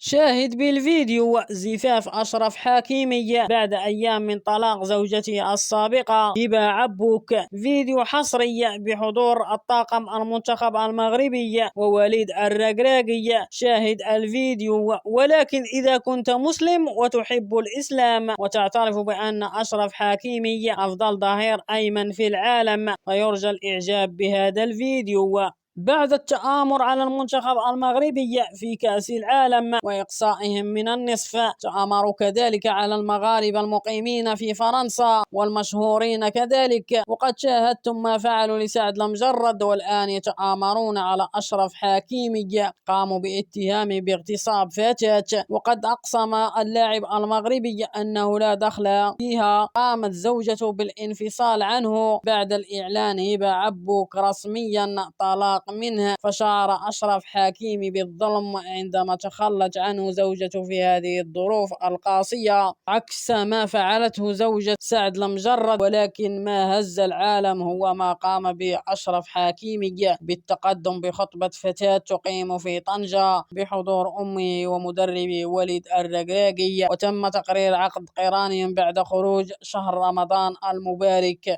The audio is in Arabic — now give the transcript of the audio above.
شاهد بالفيديو زفاف أشرف حكيمي بعد أيام من طلاق زوجته السابقة هبة عبوك. فيديو حصري بحضور الطاقم المنتخب المغربي ووليد الركراكي. شاهد الفيديو. ولكن إذا كنت مسلم وتحب الإسلام وتعترف بأن أشرف حكيمي أفضل ظهير أيمن في العالم فيرجى الإعجاب بهذا الفيديو. بعد التآمر على المنتخب المغربي في كأس العالم وإقصائهم من النصف، تآمروا كذلك على المغاربة المقيمين في فرنسا والمشهورين كذلك، وقد شاهدتم ما فعلوا لسعد المجرد، والآن يتآمرون على أشرف حكيمي. قاموا باتهامه باغتصاب فتاة، وقد أقسم اللاعب المغربي أنه لا دخل فيها. قامت زوجته بالانفصال عنه بعد الإعلان هبة عبوك رسميا طلاق منه، فشعر أشرف حكيمي بالظلم عندما تخلت عنه زوجته في هذه الظروف القاسية عكس ما فعلته زوجة سعد المجرد. ولكن ما هز العالم هو ما قام به أشرف حكيمي بالتقدم بخطبة فتاة تقيم في طنجة بحضور أمه ومدربه وليد الركراكي، وتم تقرير عقد قرانهم بعد خروج شهر رمضان المبارك.